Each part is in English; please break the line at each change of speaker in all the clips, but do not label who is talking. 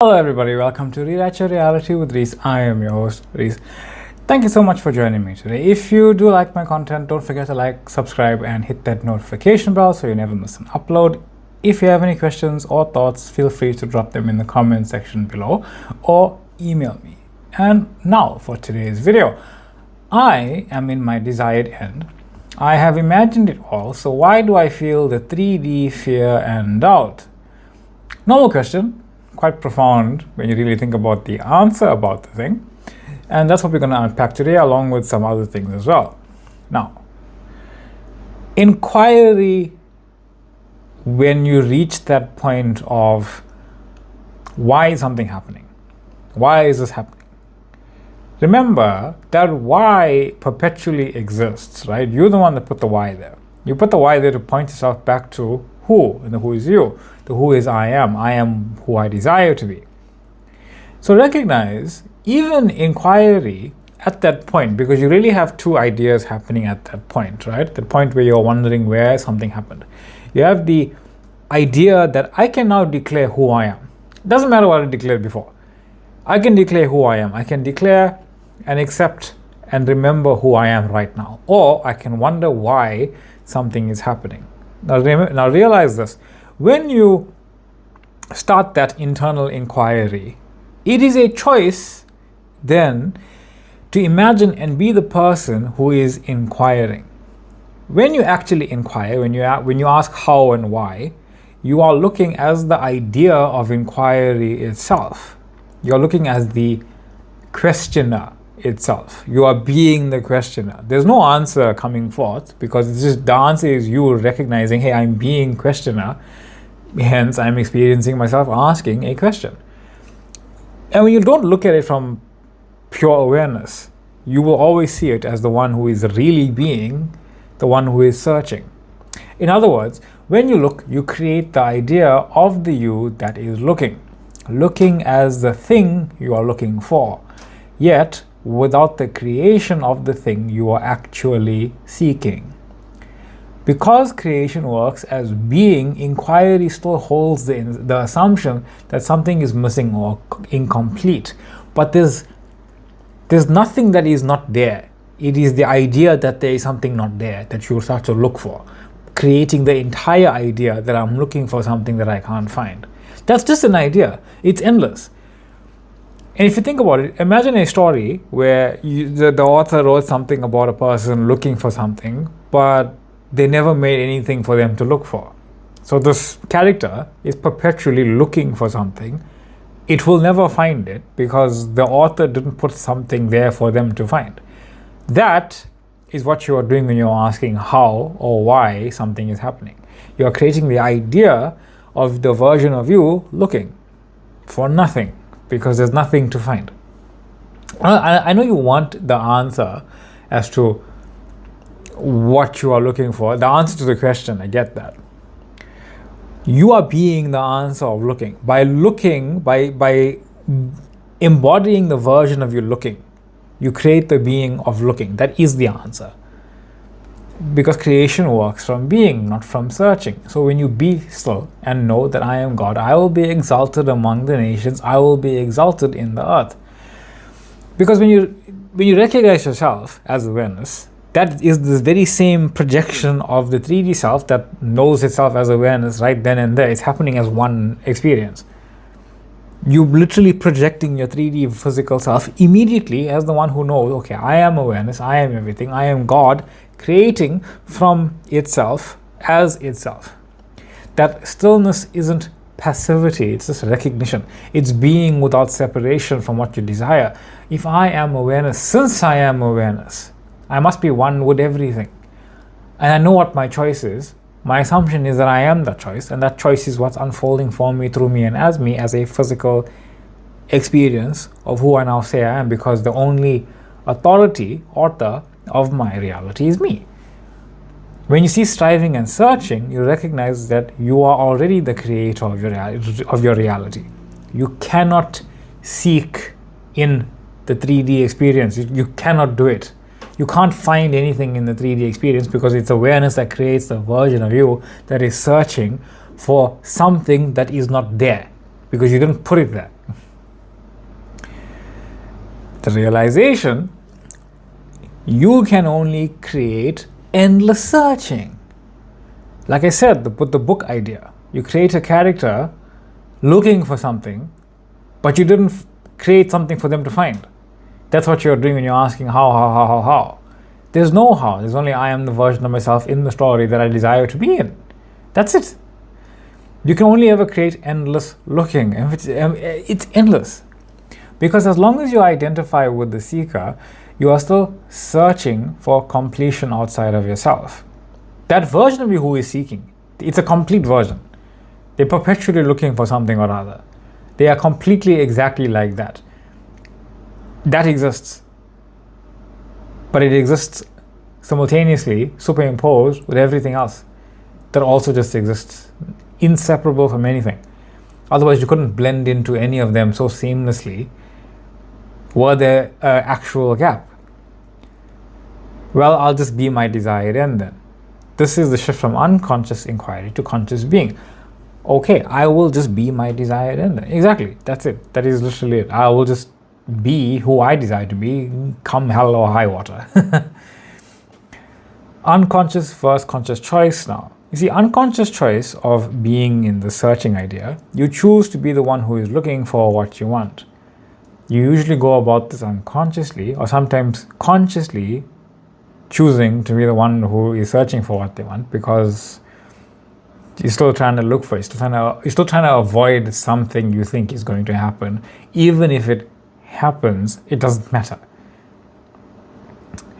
Hello everybody, welcome to Rewrite Your Reality with Reese. I am your host, Reese. Thank you so much for joining me today. If you do like my content, don't forget to like, subscribe, and hit that notification bell so you never miss an upload. If you have any questions or thoughts, feel free to drop them in the comment section below or email me. And now for today's video. I am in my desired end. I have imagined it all, so why do I feel the 3D fear and doubt? Normal question. Quite profound when you really think about the answer about the thing. And that's what we're going to unpack today, along with some other things as well. Now, inquiry, when you reach that point of why is something happening? Why is this happening? Remember that why perpetually exists, right? You're the one that put the why there. You put the why there to point yourself back to who, and the who is you. The who is I am who I desire to be. So recognize even inquiry at that point, because you really have two ideas happening at that point, right? The point where you're wondering where something happened. You have the idea that I can now declare who I am. It doesn't matter what I declared before. I can declare who I am. I can declare and accept and remember who I am right now. Or I can wonder why something is happening. Now realize this. When you start that internal inquiry, it is a choice then to imagine and be the person who is inquiring. When you actually inquire, when you ask how and why, you are looking as the idea of inquiry itself. You're looking as the questioner itself. You are being the questioner. There's no answer coming forth, because it's just the answer is you recognizing, hey, I'm being questioner, hence I'm experiencing myself asking a question. And when you don't look at it from pure awareness, you will always see it as the one who is really being, the one who is searching. In other words, when you look, you create the idea of the you that is looking as the thing you are looking for, yet without the creation of the thing you are actually seeking. Because creation works as being, inquiry still holds the assumption that something is missing or incomplete. But there's nothing that is not there. It is the idea that there is something not there that you start to look for, creating the entire idea that I'm looking for something that I can't find. That's just an idea. It's endless. And if you think about it, imagine a story where the author wrote something about a person looking for something, but they never made anything for them to look for. So this character is perpetually looking for something. It will never find it because the author didn't put something there for them to find. That is what you are doing when you're asking how or why something is happening. You're creating the idea of the version of you looking for nothing, because there's nothing to find. I know you want the answer as to what you are looking for, the answer to the question, I get that. You are being the answer of looking. By embodying the version of you looking, you create the being of looking. That is the answer. Because creation works from being, not from searching. So when you be still and know that I am God, I will be exalted among the nations, I will be exalted in the earth. Because when you recognize yourself as awareness, that is this very same projection of the 3D self that knows itself as awareness right then and there. It's happening as one experience. You're literally projecting your 3D physical self immediately as the one who knows, okay, I am awareness, I am everything, I am God, creating from itself as itself. That stillness isn't passivity, it's just recognition. It's being without separation from what you desire. If I am awareness, since I am awareness, I must be one with everything. And I know what my choice is. My assumption is that I am that choice, and that choice is what's unfolding for me, through me, and as me, as a physical experience of who I now say I am, because the only author of my reality is me. When you see striving and searching, you recognize that you are already the creator of your reality. You cannot seek in the 3D experience. You cannot do it. You can't find anything in the 3D experience because it's awareness that creates the version of you that is searching for something that is not there because you didn't put it there. the realization, you can only create endless searching. Like I said, the book idea. You create a character looking for something, but you didn't create something for them to find. That's what you're doing when you're asking how. There's no how. There's only I am the version of myself in the story that I desire to be in. That's it. You can only ever create endless looking. It's endless. Because as long as you identify with the seeker, you are still searching for completion outside of yourself. That version of you who is seeking, it's a complete version. They're perpetually looking for something or other. They are completely exactly like that. That exists. But it exists simultaneously, superimposed with everything else that also just exists, inseparable from anything. Otherwise, you couldn't blend into any of them so seamlessly. Were there an actual gap? Well, I'll just be my desired end then. This is the shift from unconscious inquiry to conscious being. Okay, I will just be my desired end. Exactly, that's it. That is literally it. I will just be who I desire to be, come hell or high water. Unconscious versus conscious choice now. You see, unconscious choice of being in the searching idea, you choose to be the one who is looking for what you want. You usually go about this unconsciously or sometimes consciously choosing to be the one who is searching for what they want because you're still trying to look for it. You're still trying to avoid something you think is going to happen. Even if it happens, it doesn't matter.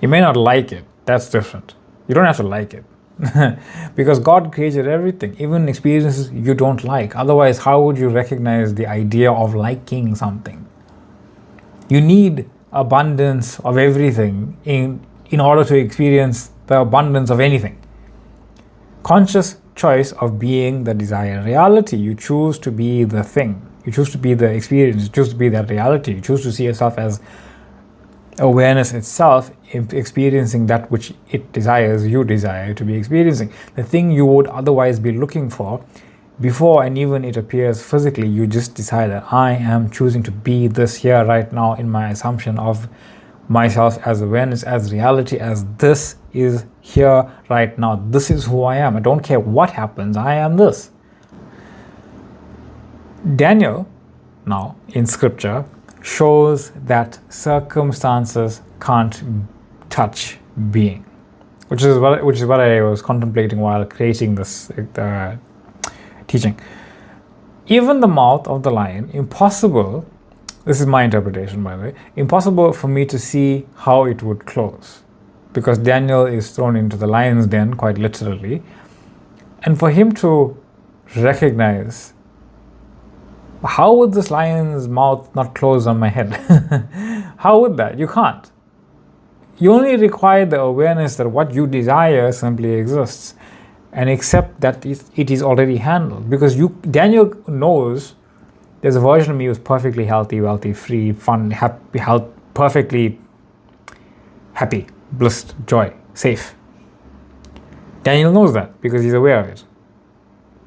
You may not like it. That's different. You don't have to like it. Because God created everything, even experiences you don't like. Otherwise, how would you recognize the idea of liking something? You need abundance of everything in order to experience the abundance of anything. Conscious choice of being the desired reality. You choose to be the thing. You choose to be the experience. You choose to be that reality. You choose to see yourself as awareness itself, experiencing that which it desires, you desire to be experiencing. The thing you would otherwise be looking for before and even it appears physically, you just decide that I am choosing to be this here right now in my assumption of myself as awareness, as reality, as this is here right now. This is who I am. I don't care what happens. I am this. Daniel, now in scripture, shows that circumstances can't touch being, which is what I was contemplating while creating this teaching. Even the mouth of the lion, impossible. This is my interpretation, by the way. Impossible for me to see how it would close, because Daniel is thrown into the lion's den, quite literally, and for him to recognize, how would this lion's mouth not close on my head? How would that? You can't. You only require the awareness that what you desire simply exists, and accept that it is already handled. Because Daniel knows there's a version of me who's perfectly healthy, wealthy, free, fun, happy, perfectly happy, blissed, joy, safe. Daniel knows that because he's aware of it.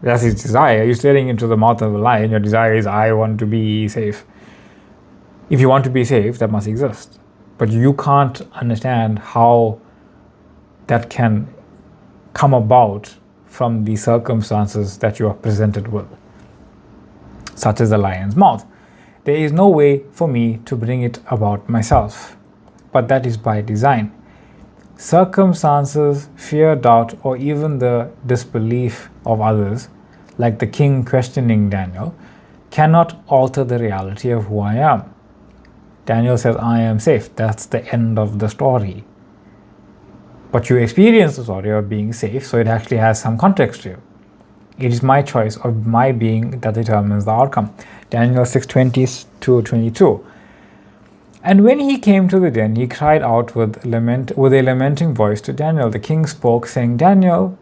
That's his desire. You're staring into the mouth of a lion. Your desire is, I want to be safe. If you want to be safe, that must exist. But you can't understand how that can come about from the circumstances that you are presented with, such as the lion's mouth. There is no way for me to bring it about myself, but that is by design. Circumstances, fear, doubt, or even the disbelief of others, like the king questioning Daniel, cannot alter the reality of who I am. Daniel says, I am safe. That's the end of the story. But you experience the story of being safe, so it actually has some context to you. It is my choice of my being that determines the outcome. Daniel 6:20-22. And when he came to the den, he cried out with a lamenting voice to Daniel. The king spoke, saying, Daniel,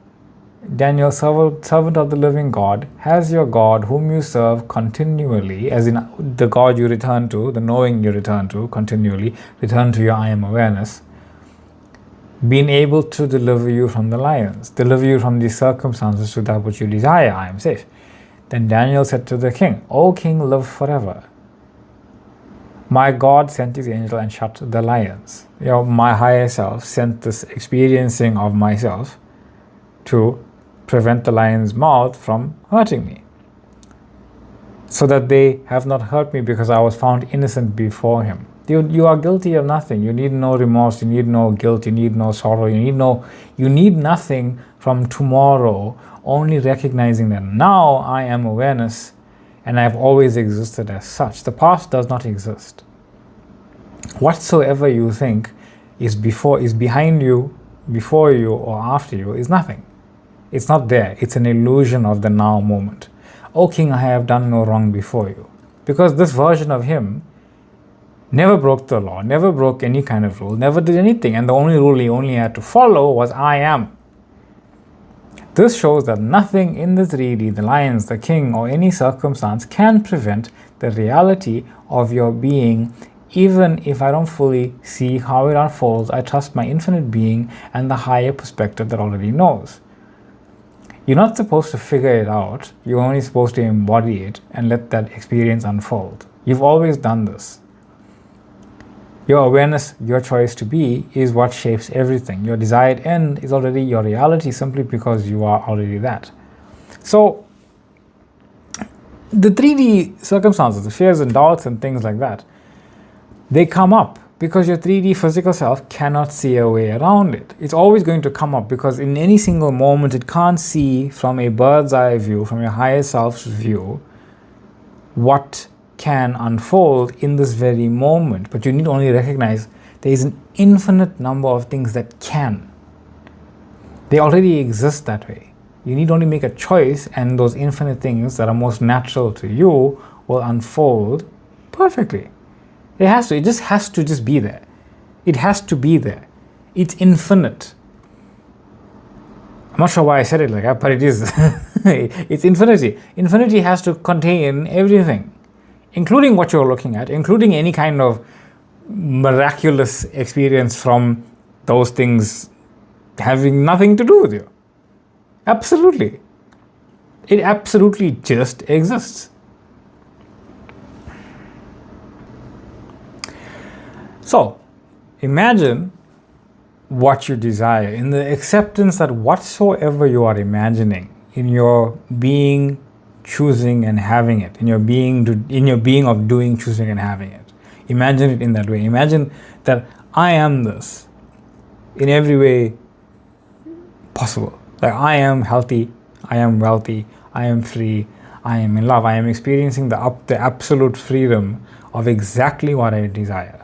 servant of the living God, has your God, whom you serve continually, as in the God you return to, the knowing you return to continually, return to your I am awareness, been able to deliver you from the lions, deliver you from these circumstances to that which you desire? I am safe. Then Daniel said to the king, O king, live forever. My God sent his angel and shut the lions. My higher self sent this experiencing of myself to prevent the lion's mouth from hurting me, so that they have not hurt me because I was found innocent before him. You are guilty of nothing. You need no remorse. You need no guilt. You need no sorrow. You need nothing from tomorrow, only recognizing that now I am awareness and I've always existed as such. The past does not exist. Whatsoever you think is behind you, before you, or after you is nothing. It's not there. It's an illusion of the now moment. O King, I have done no wrong before you. Because this version of him never broke the law, never broke any kind of rule, never did anything. And the only rule he only had to follow was I am. This shows that nothing in the 3D, the lions, the king, or any circumstance can prevent the reality of your being. Even if I don't fully see how it unfolds, I trust my infinite being and the higher perspective that already knows. You're not supposed to figure it out. You're only supposed to embody it and let that experience unfold. You've always done this. Your awareness, your choice to be, is what shapes everything. Your desired end is already your reality simply because you are already that. So, the 3D circumstances, the fears and doubts and things like that, they come up because your 3D physical self cannot see a way around it. It's always going to come up because in any single moment it can't see from a bird's eye view, from your higher self's view, what can unfold in this very moment. But you need only recognize there is an infinite number of things that can. They already exist that way. You need only make a choice, and those infinite things that are most natural to you will unfold perfectly. It just has to be there. It has to be there. It's infinite. I'm not sure why I said it like that, but it is. It's infinity. Infinity has to contain everything, including what you're looking at, including any kind of miraculous experience from those things having nothing to do with you. Absolutely. It absolutely just exists. So, imagine what you desire in the acceptance that whatsoever you are imagining in your being, choosing and having it, in your being of doing, choosing and having it. Imagine it in that way. Imagine that I am this in every way possible. Like I am healthy, I am wealthy, I am free, I am in love, I am experiencing the absolute freedom of exactly what I desire.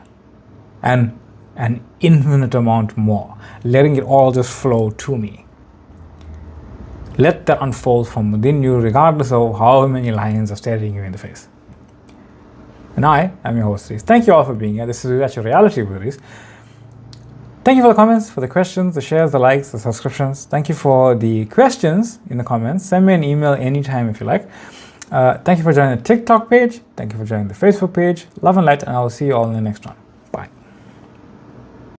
And an infinite amount more, letting it all just flow to me. Let that unfold from within you, regardless of how many lions are staring you in the face. And I am your host, Reese. Thank you all for being here. This is actually Reality with Reese. Thank you for the comments, for the questions, the shares, the likes, the subscriptions. Thank you for the questions in the comments. Send me an email anytime if you like. Thank you for joining the TikTok page. Thank you for joining the Facebook page. Love and light, and I will see you all in the next one.